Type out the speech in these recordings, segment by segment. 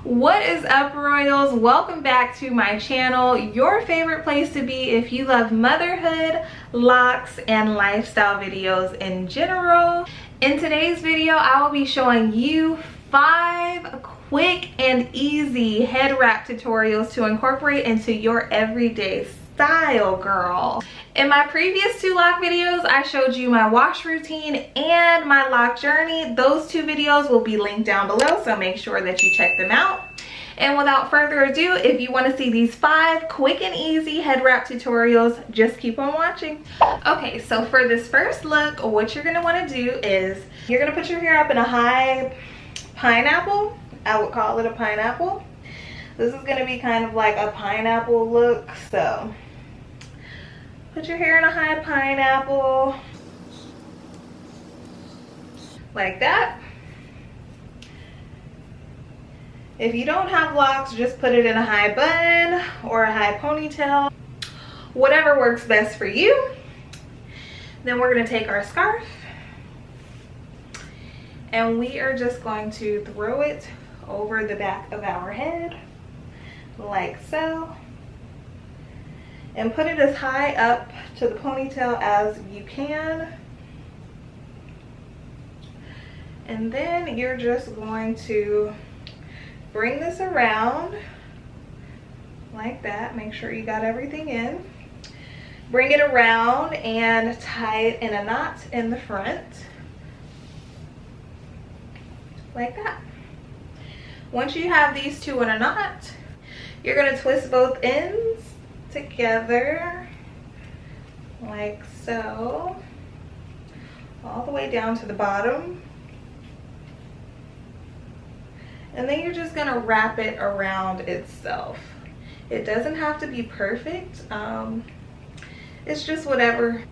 What is up, royals? Welcome back to my channel, your favorite place to be if you love motherhood, locks, and lifestyle videos in general. In today's video, I will be showing you 5 quick and easy head wrap tutorials to incorporate into your everyday style, girl. In my previous 2 lock videos, I showed you my wash routine and my lock journey. Those 2 videos will be linked down below, so make sure that you check them out. And without further ado, if you want to see these 5 quick and easy head wrap tutorials, just keep on watching. Okay, so for this first look, what you're going to want to do is you're going to put your hair up in a high pineapple. I would call it a pineapple. This is going to be kind of like a pineapple look, so put your hair in a high pineapple, like that. If you don't have locks, just put it in a high bun or a high ponytail, whatever works best for you. Then we're gonna take our scarf and we are just going to throw it over the back of our head, like so. And put it as high up to the ponytail as you can. And then you're just going to bring this around like that. Make sure you got everything in. Bring it around and tie it in a knot in the front, like that. Once you have these 2 in a knot, you're gonna twist both ends together like so, all the way down to the bottom. And then you're just gonna wrap it around itself. It doesn't have to be perfect. It's just whatever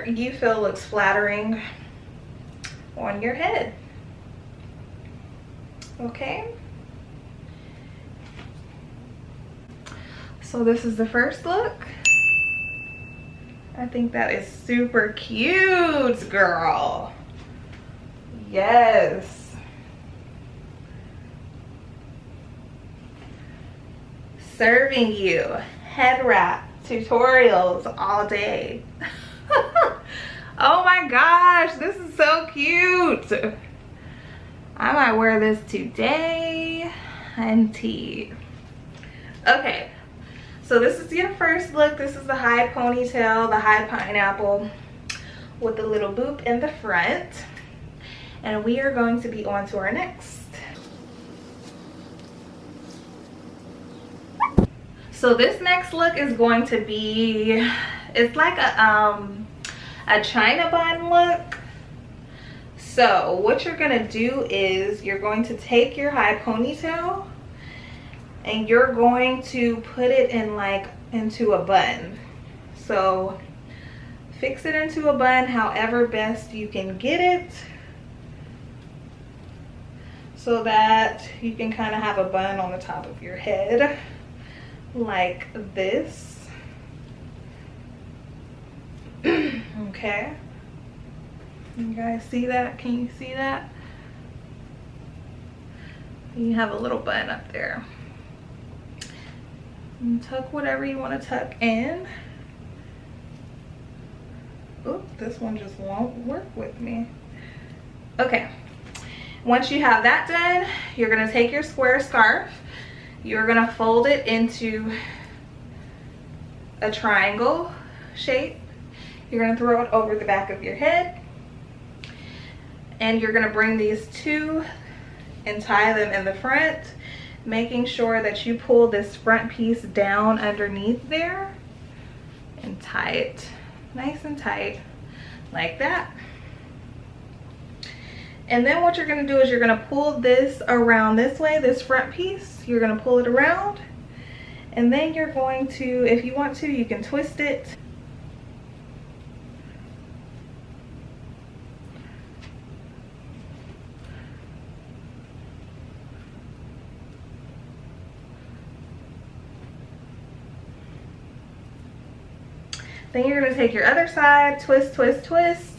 you feel looks flattering on your head. Okay? So this is the first look. I think that is super cute, girl. Yes. Serving you head wrap tutorials all day. Oh my gosh, this is so cute. I might wear this today and tea. Okay, so this is your first look. This is the high ponytail, the high pineapple with the little boop in the front. And we are going to be on to our next. So this next look is going to be, it's like a China bun look. So what you're gonna do is you're going to take your high ponytail and you're going to put it in into a bun. So fix it into a bun however best you can get it, so that you can kind of have a bun on the top of your head like this. Okay, you guys see that? Can you see that? You have a little bun up there. And tuck whatever you want to tuck in. Oop, this one just won't work with me. Okay, once you have that done, you're gonna take your square scarf. You're gonna fold it into a triangle shape. You're gonna throw it over the back of your head. And you're gonna bring these 2 and tie them in the front, making sure that you pull this front piece down underneath there and tie it nice and tight like that. And then what you're gonna do is you're gonna pull this around this way, this front piece. You're gonna pull it around, and then you're going to, if you want to, you can twist it. Then you're gonna take your other side, twist, twist, twist,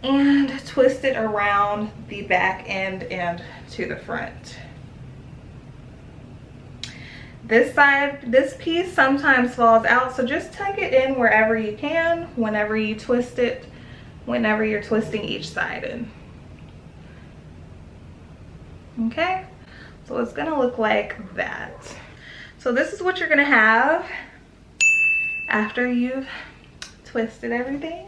and twist it around the back end and to the front. This side, this piece sometimes falls out, so just tuck it in wherever you can, whenever you twist it, whenever you're twisting each side in. Okay, so it's gonna look like that. So this is what you're gonna have after you've twisted everything.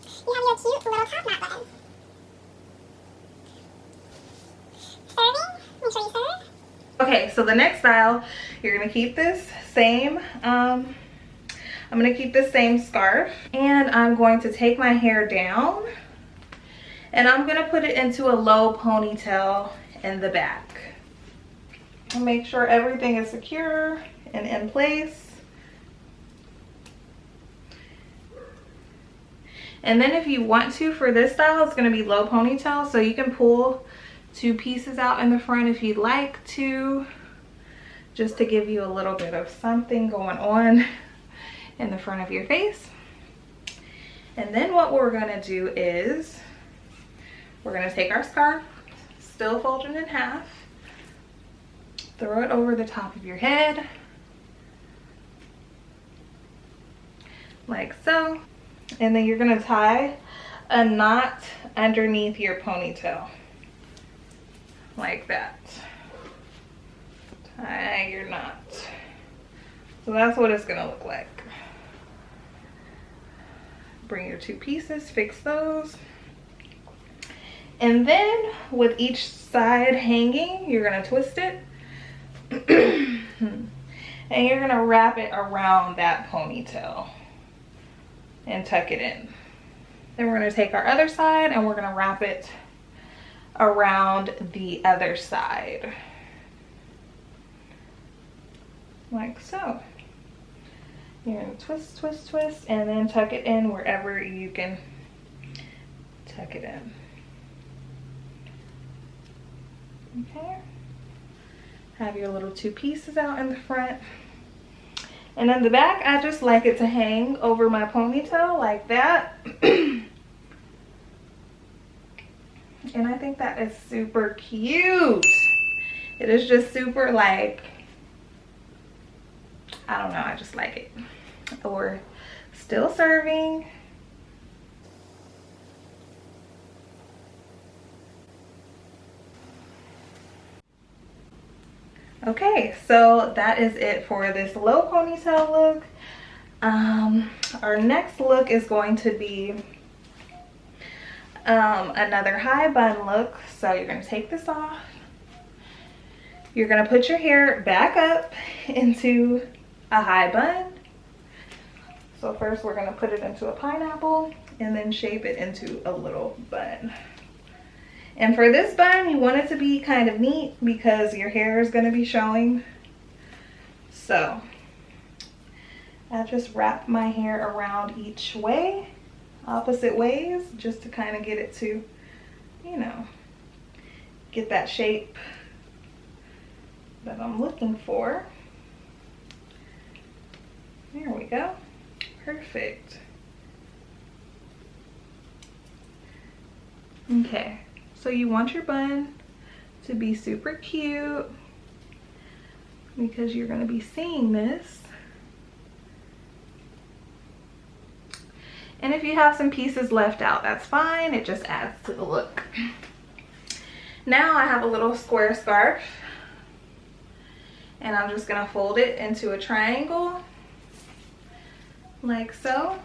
You have your cute little top knot button. Serving, make sure you serve. Okay, so the next style, you're gonna keep this same, I'm gonna keep this same scarf, and I'm going to take my hair down and I'm gonna put it into a low ponytail in the back. And make sure everything is secure and in place. And then if you want to, for this style, it's gonna be low ponytail, so you can pull 2 pieces out in the front if you'd like to, just to give you a little bit of something going on in the front of your face. And then what we're gonna do is we're gonna take our scarf, still folded in half, throw it over the top of your head, like so. And then you're gonna tie a knot underneath your ponytail, like that. Tie your knot. So that's what it's gonna look like. Bring your 2 pieces, fix those. And then with each side hanging, you're gonna twist it. And you're gonna wrap it around that ponytail and tuck it in. Then we're gonna take our other side and we're gonna wrap it around the other side, like so. You're gonna twist, twist, twist, and then tuck it in wherever you can tuck it in. Okay, have your little 2 pieces out in the front. And in the back, I just like it to hang over my ponytail like that. And I think that is super cute. It is just super, like, I don't know, I just like it. Or still serving. Okay, so that is it for this low ponytail look. Our next look is going to be another high bun look. So you're going to take this off. You're going to put your hair back up into a high bun. So first we're going to put it into a pineapple and then shape it into a little bun. And for this bun, you want it to be kind of neat because your hair is going to be showing. So I just wrap my hair around each way, opposite ways, just to kind of get it to, you know, get that shape that I'm looking for. There we go. Perfect. Okay. So you want your bun to be super cute because you're going to be seeing this. And if you have some pieces left out, that's fine. It just adds to the look. Now I have a little square scarf and I'm just going to fold it into a triangle like so.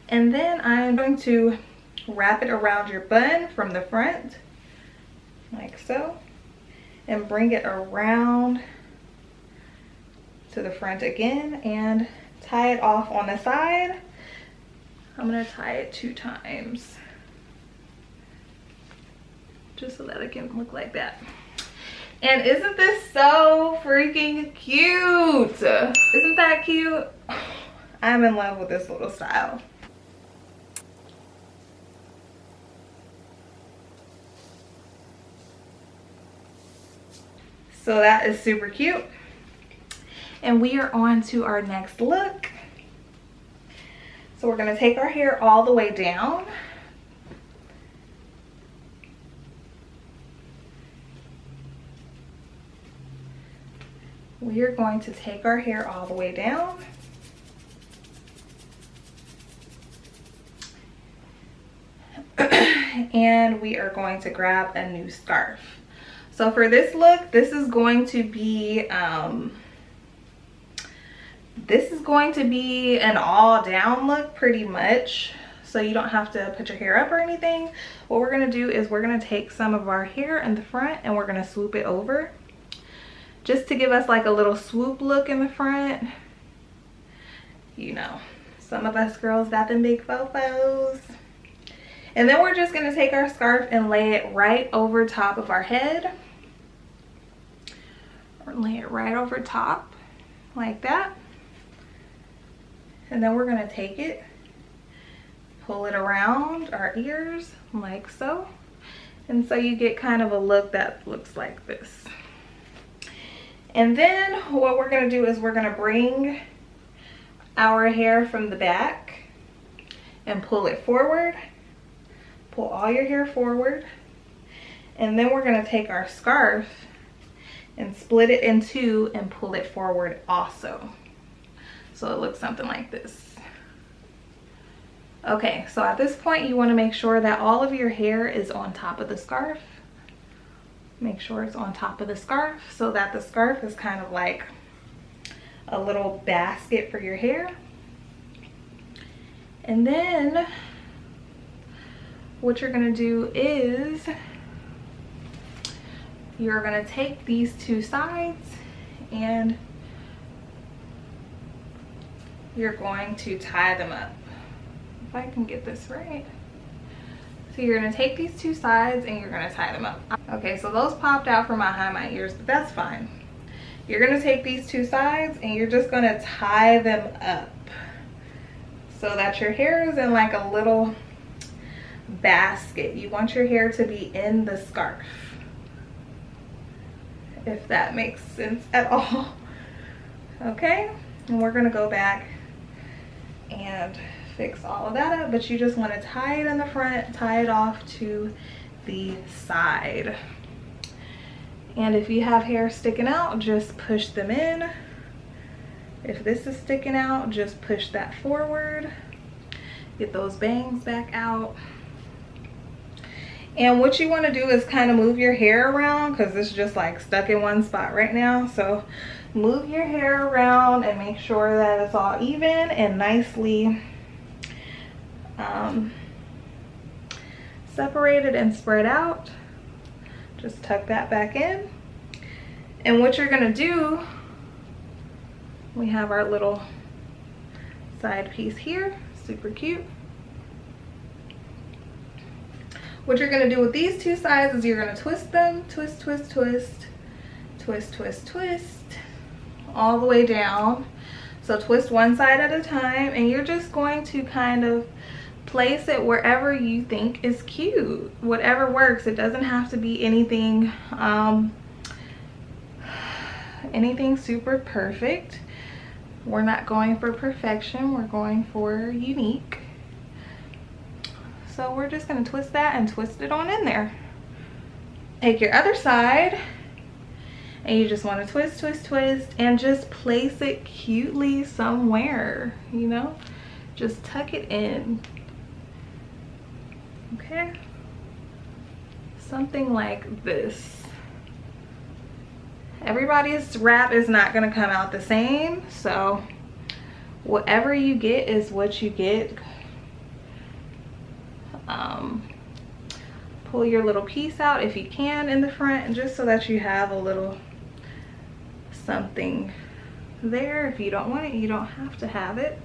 And then I'm going to wrap it around your bun from the front like so and bring it around to the front again and tie it off on the side. I'm going to tie it 2 times just so that it can look like that. And isn't this so freaking cute? Isn't that cute? I'm in love with this little style. So that is super cute. And we are on to our next look. So we're gonna take our hair all the way down. we are going to take our hair all the way down. And we are going to grab a new scarf. So for this look, this is going to be an all down look pretty much. So you don't have to put your hair up or anything. What we're gonna do is we're gonna take some of our hair in the front and we're gonna swoop it over, just to give us like a little swoop look in the front. You know, some of us girls got them big fofos. And then we're just gonna take our scarf and lay it right over top of our head. Or lay it right over top, like that. And then we're gonna take it, pull it around our ears, like so. And so you get kind of a look that looks like this. And then what we're gonna do is we're gonna bring our hair from the back and pull it forward. Pull all your hair forward. And then we're gonna take our scarf and split it in two and pull it forward also. So it looks something like this. Okay, so at this point you wanna make sure that all of your hair is on top of the scarf. Make sure it's on top of the scarf so that the scarf is kind of like a little basket for your hair. And then what you're gonna do is you're gonna take these two sides and you're going to tie them up. If I can get this right. So you're gonna take these two sides and you're gonna tie them up. Okay, so those popped out from behind my ears, but that's fine. You're gonna take these two sides and you're just gonna tie them up so that your hair is in like a little basket. You want your hair to be in the scarf, if that makes sense at all. Okay, and we're gonna go back and fix all of that up, but you just want to tie it in the front, tie it off to the side. And if you have hair sticking out, just push them in. If this is sticking out, just push that forward. Get those bangs back out. And what you want to do is kind of move your hair around, because it's just like stuck in one spot right now. So move your hair around and make sure that it's all even and nicely separated and spread out. Just tuck that back in. And what you're gonna do, we have our little side piece here, super cute. What you're gonna do with these two sides is you're gonna twist them, twist, twist, twist, twist, twist, twist, all the way down. So twist one side at a time, and you're just going to kind of place it wherever you think is cute, whatever works. It doesn't have to be anything anything super perfect. We're not going for perfection, we're going for unique. So we're just gonna twist that and twist it on in there. Take your other side and you just want to twist, twist, twist, and just place it cutely somewhere, you know, just tuck it in. Okay, something like this. Everybody's wrap is not going to come out the same, so whatever you get is what you get. Pull your little piece out if you can in the front, and just so that you have a little something there. If you don't want it, you don't have to have it.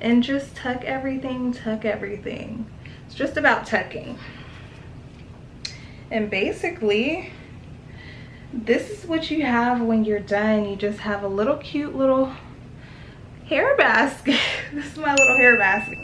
And just tuck everything, tuck everything. It's just about tucking. And basically, this is what you have when you're done. You just have a little cute little hair basket. This is my little hair basket.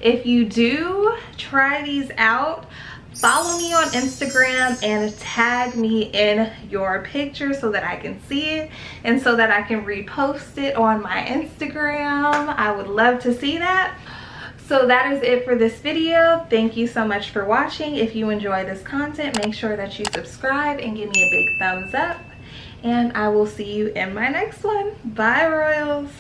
If you do try these out, follow me on Instagram and tag me in your picture so that I can see it and so that I can repost it on my Instagram. I would love to see that. So that is it for this video. Thank you so much for watching. If you enjoy this content, make sure that you subscribe and give me a big thumbs up. And I will see you in my next one. Bye, Royals.